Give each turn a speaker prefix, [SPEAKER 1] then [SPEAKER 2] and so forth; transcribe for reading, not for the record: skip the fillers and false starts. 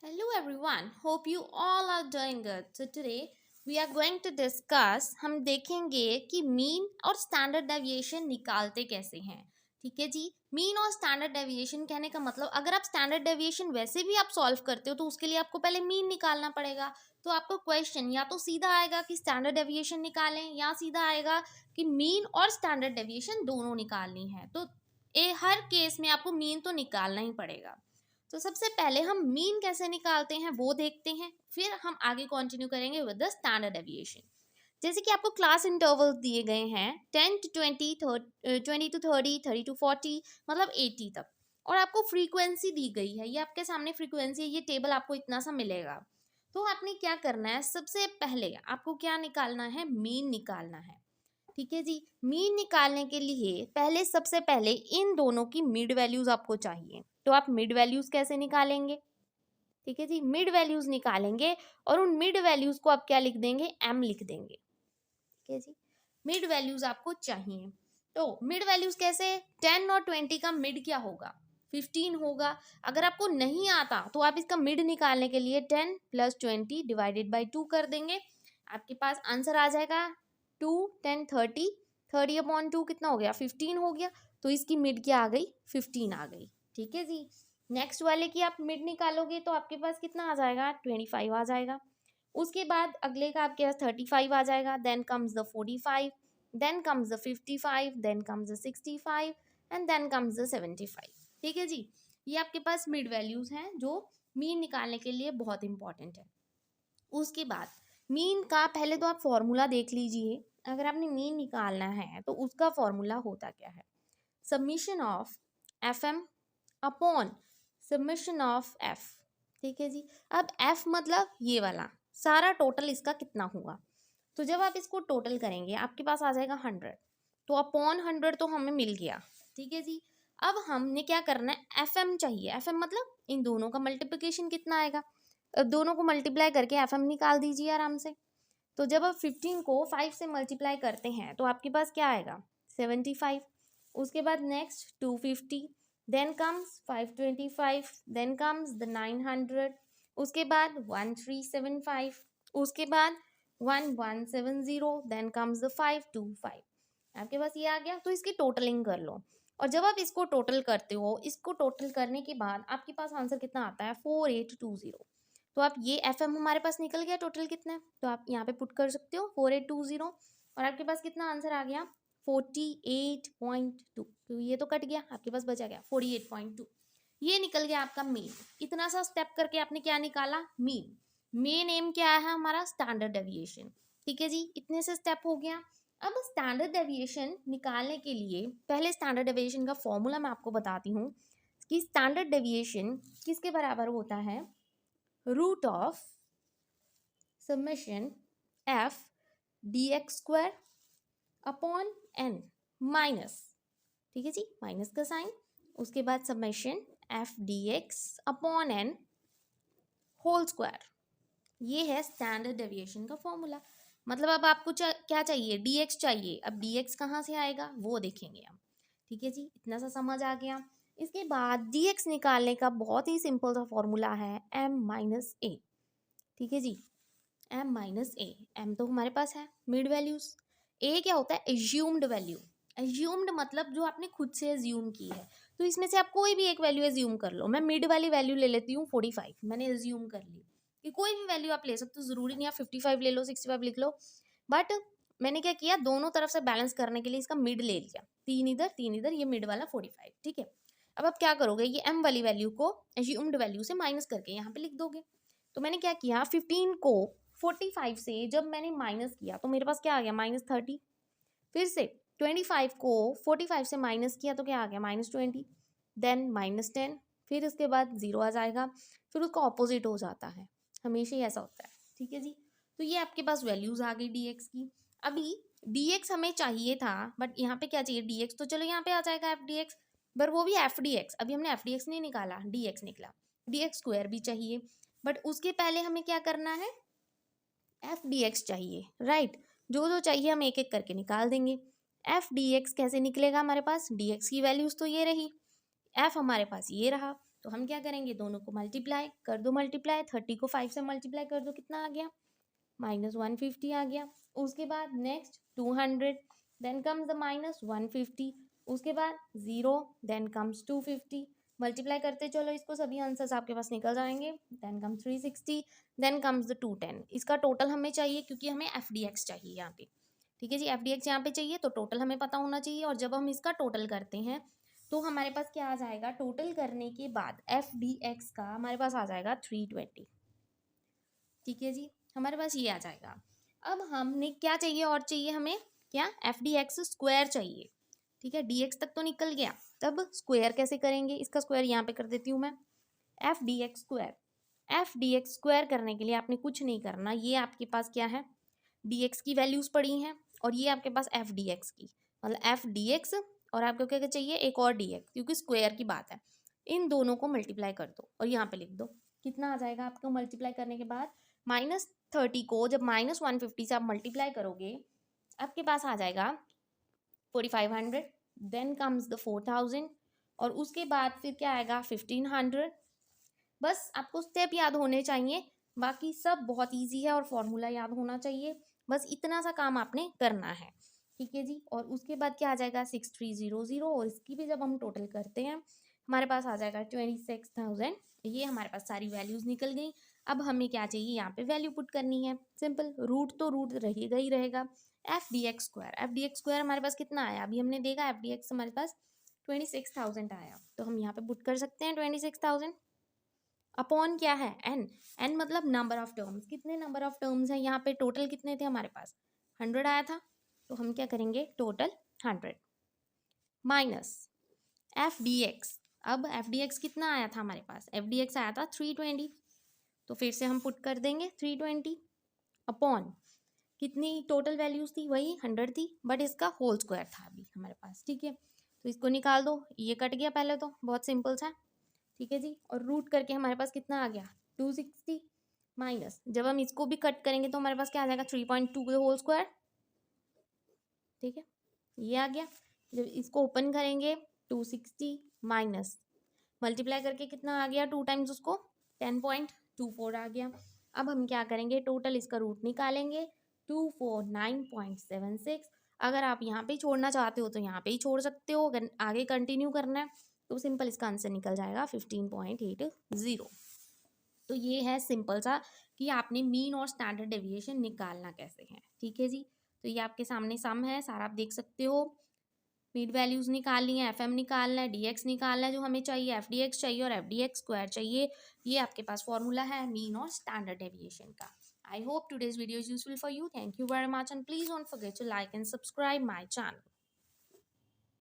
[SPEAKER 1] Hello everyone, hope you all are doing good. So today we are going to discuss हम देखेंगे कि mean और standard deviation निकालते कैसे हैं। ठीक है जी। मीन और स्टैंडर्ड डेविएशन कहने का मतलब अगर आप स्टैंडर्ड डेविएशन वैसे भी आप सॉल्व करते हो तो उसके लिए आपको पहले मीन निकालना पड़ेगा। तो आपको क्वेश्चन या तो सीधा आएगा कि स्टैंडर्ड डेविएशन निकालें या सीधा आएगा कि मीन और स्टैंडर्ड डेविएशन दोनों निकालनी है। तो हर केस में आपको मीन तो निकालना ही पड़ेगा। तो सबसे पहले हम मीन कैसे निकालते हैं वो देखते हैं, फिर हम आगे कंटिन्यू करेंगे विद द स्टैंडर्ड डेविएशन। जैसे कि आपको क्लास इंटरवल दिए गए हैं 10 to 20, 20 to 30, 30 to 40, मतलब 80 तक, और आपको फ्रीक्वेंसी दी गई है। ये आपके सामने फ्रीक्वेंसी है, ये टेबल आपको इतना सा मिलेगा। तो आपने क्या करना है, सबसे पहले आपको क्या निकालना है, मीन निकालना है। ठीक है जी। मीन निकालने के लिए पहले सबसे पहले इन दोनों की मिड वैल्यूज आपको चाहिए। तो आप मिड वैल्यूज कैसे निकालेंगे? ठीक है जी, मिड वैल्यूज निकालेंगे और उन मिड वैल्यूज को आप क्या लिख देंगे, एम लिख देंगे। ठीक है जी। मिड वैल्यूज आपको चाहिए। तो मिड वैल्यूज कैसे, 10 और 20 का मिड क्या होगा, 15 होगा। अगर आपको नहीं आता तो आप इसका मिड निकालने के लिए 10 + 20 डिवाइडेड बाई 2 कर देंगे। आपके पास आंसर आ जाएगा 2 10 30, 30/2 कितना हो गया, 15 हो गया। तो इसकी मिड क्या आ गई, 15 आ गई। ठीक है जी। नेक्स्ट वाले की आप मिड निकालोगे तो आपके पास कितना आ जाएगा, 25 आ जाएगा। उसके बाद अगले का आपके पास 35 आ जाएगा। Then comes the 45, then comes the 55, then comes the 65 and then comes the 75। ठीक है जी। ये आपके पास मिड वैल्यूज हैं जो मीन निकालने के लिए बहुत इंपॉर्टेंट है। उसके बाद मीन का पहले तो आप फॉर्मूला देख लीजिए। अगर आपने मीन निकालना है तो उसका फॉर्मूला होता क्या है, summation of f m upon summation of f. ठीक है जी। अब एफ मतलब ये वाला सारा टोटल इसका कितना हुआ। तो जब आप इसको टोटल करेंगे आपके पास आ जाएगा 100। तो अपॉन 100 तो हमें मिल गया। ठीक है जी। अब हमने क्या करना है, एफ एम चाहिए। एफ एम मतलब इन दोनों का मल्टीप्लिकेशन कितना आएगा। अब दोनों को मल्टीप्लाई करके एफ एम निकाल दीजिए आराम से। तो जब आप 15 को 5 से मल्टीप्लाई करते हैं तो आपके पास क्या आएगा, 75। उसके बाद next 250, then comes 525, then comes the 900, उसके बाद 1375, उसके बाद 1170, देन कम्स द 525। आपके पास ये आ गया। तो इसकी टोटलिंग कर लो। और जब आप इसको टोटल करते हो, इसको टोटल करने के बाद आपके पास आंसर कितना आता है, 4820। तो आप ये एफ एम हमारे पास निकल गया टोटल कितना है, तो आप यहाँ पे पुट कर सकते हो 4820। और आपके पास कितना आंसर आ गया, 48.2। तो ये तो कट गया, आपके पास बचा गया 48.2। ये निकल गया आपका मीन। इतना सा स्टेप करके आपने क्या निकाला, मीन। मेन एम क्या है हमारा, स्टैंडर्ड डेविएशन। ठीक है जी, इतने से स्टेप हो गया। अब स्टैंडर्ड डेविएशन निकालने के लिए पहले स्टैंडर्ड डेविएशन का फॉर्मूला मैं आपको बताती हूँ कि स्टैंडर्ड डेविएशन किसके बराबर होता है, root of summation f d x square upon n minus, ठीक है जी, माइनस का साइन, उसके बाद summation f d x upon n whole square. ये है स्टैंडर्ड डेविएशन का फॉर्मूला। मतलब अब आपको क्या चाहिए, डी एक्स चाहिए। अब डी एक्स कहाँ से आएगा वो देखेंगे हम। ठीक है जी, इतना सा समझ आ गया। इसके बाद डी एक्स निकालने का बहुत ही सिंपल सा फॉर्मूला है एम माइनस ए। ठीक है जी, एम माइनस ए। एम तो हमारे पास है मिड वैल्यूज। ए क्या होता है, एज्यूम्ड वैल्यू। एज्यूम्ड मतलब जो आपने खुद से एज्यूम की है। तो इसमें से आप कोई भी एक वैल्यू एज्यूम कर लो। मैं मिड वाली वैल्यू ले लेती हूँ 45, मैंने एज्यूम कर ली कि कोई भी वैल्यू आप ले सकते हो, जरूरी नहीं आप 55 ले लो, 65 लिख लो। बट मैंने क्या किया, दोनों तरफ से बैलेंस करने के लिए इसका मिड ले लिया, 3 इधर 3 इधर, ये मिड वाला 45। ठीक है। अब आप क्या करोगे, ये एम वाली वैल्यू को एज्यूम्ड वैल्यू से माइनस करके यहाँ पे लिख दोगे। तो मैंने क्या किया, 15 को 45 से जब मैंने माइनस किया तो मेरे पास क्या आ गया, -30। फिर से 25 को 45 से माइनस किया तो क्या आ गया, -20, देन -10। फिर उसके बाद 0 आ जाएगा, फिर उसका ऑपोजिट हो जाता है, हमेशा ही ऐसा होता है। ठीक है जी। तो ये आपके पास वैल्यूज आ गई dx की। अभी dx हमें चाहिए था, बट यहाँ पे क्या चाहिए, dx। तो चलो यहाँ पे आ जाएगा एफ डी एक्स, पर वो भी एफ डी एक्स। अभी हमने एफ डी एक्स नहीं निकाला, dx निकला। dx स्क्वायर भी चाहिए, बट उसके पहले हमें क्या करना है, एफ डी एक्स चाहिए, राइट। जो जो चाहिए हम एक एक करके निकाल देंगे। एफ डी एक्स कैसे निकलेगा हमारे पास, डी एक्स की वैल्यूज तो ये रही, एफ हमारे पास ये रहा। तो हम क्या करेंगे, दोनों को मल्टीप्लाई कर दो, मल्टीप्लाई 30 को 5 से मल्टीप्लाई कर दो, कितना आ गया -150 आ गया। उसके बाद नेक्स्ट 200, देन कम्स द -150, उसके बाद 0, देन कम्स 250, मल्टीप्लाई करते चलो इसको, सभी आंसर्स आपके पास निकल जाएंगे। Then comes 360, then comes the 210। इसका टोटल हमें चाहिए क्योंकि हमें FDX चाहिए यहाँ पे, ठीक है जी, FDX यहाँ पे चाहिए तो टोटल हमें पता होना चाहिए। और जब हम इसका टोटल करते हैं तो हमारे पास क्या आ जाएगा, टोटल करने के बाद FDX का हमारे पास आ जाएगा 320, ठीक है जी, हमारे पास ये आ जाएगा। अब हमने क्या चाहिए, और चाहिए हमें क्या, FDX स्क्वायर चाहिए, ठीक है, DX तक तो निकल गया, तब स्क्वायर कैसे करेंगे, इसका स्क्वायर यहाँ पे कर देती हूँ मैं, FDX स्क्वायर। FDX स्क्वायर करने के लिए आपने कुछ नहीं करना, ये आपके पास क्या है, DX की वैल्यूज पड़ी हैं और ये आपके पास FDX की, मतलब FDX और आपको क्या चाहिए, एक और DX, क्योंकि स्क्वायर की बात है। इन दोनों को मल्टीप्लाई कर दो और यहाँ पे लिख दो, कितना आ जाएगा आपको मल्टीप्लाई करने के बाद, -30 को जब -150 से आप मल्टीप्लाई करोगे आपके पास आ जाएगा 4500, देन कम्स द 4000 और उसके बाद फिर क्या आएगा 1500। बस आपको स्टेप याद होने चाहिए, बाकी सब बहुत इजी है और फॉर्मूला याद होना चाहिए, बस इतना सा काम आपने करना है, ठीक है जी। और उसके बाद क्या आ जाएगा 6300 और इसकी भी जब हम टोटल करते हैं हमारे पास आ जाएगा 26,000। ये हमारे पास सारी वैल्यूज निकल गई। अब हमें क्या चाहिए, यहाँ पे वैल्यू पुट करनी है, सिंपल, रूट तो रूट रहेगा ही रहेगा। FDX स्क्वायर हमारे पास कितना आया, अभी हमने देखा FDX हमारे पास 26,000 आया, तो हम यहाँ पे पुट कर सकते हैं 26,000 अपॉन क्या है n मतलब नंबर ऑफ टर्म्स, कितने नंबर ऑफ टर्म्स हैं यहाँ पे, टोटल कितने थे हमारे पास 100 आया था, तो हम क्या करेंगे टोटल 100 माइनस FDX। अब FDX कितना आया था हमारे पास, FDX आया था 320, तो फिर से हम पुट कर देंगे 320 अपॉन कितनी टोटल वैल्यूज थी, वही 100 थी, बट इसका होल स्क्वायर था अभी हमारे पास, ठीक है, तो इसको निकाल दो, ये कट गया पहले तो, बहुत सिंपल सा, ठीक है जी। और रूट करके हमारे पास कितना आ गया 260 माइनस, जब हम इसको भी कट करेंगे तो हमारे पास क्या आ जाएगा 3.2 होल स्क्वायर, ठीक है, ये आ गया। जब इसको ओपन करेंगे 260 माइनस मल्टीप्लाई करके कितना आ गया 2 टाइम्स उसको 10.24 आ गया। अब हम क्या करेंगे, टोटल इसका रूट निकालेंगे 249.76। अगर आप यहाँ पे छोड़ना चाहते हो तो यहाँ पे ही छोड़ सकते हो, अगर आगे कंटिन्यू करना है तो सिंपल इसका आंसर निकल जाएगा 15.80। तो ये है सिंपल सा कि आपने मीन और स्टैंडर्ड डेविएशन निकालना कैसे है, ठीक है जी। तो ये आपके सामने सम है, सारा आप देख सकते हो, मीड वैल्यूज निकालनी है, FM निकालना है, DX निकालना है जो हमें चाहिए, FDX चाहिए और FDX स्क्वायर चाहिए। ये आपके पास फॉर्मूला है मीन और स्टैंडर्ड डेविएशन का। I hope today's video is useful for you. Thank you very much and please don't forget to like and subscribe my channel.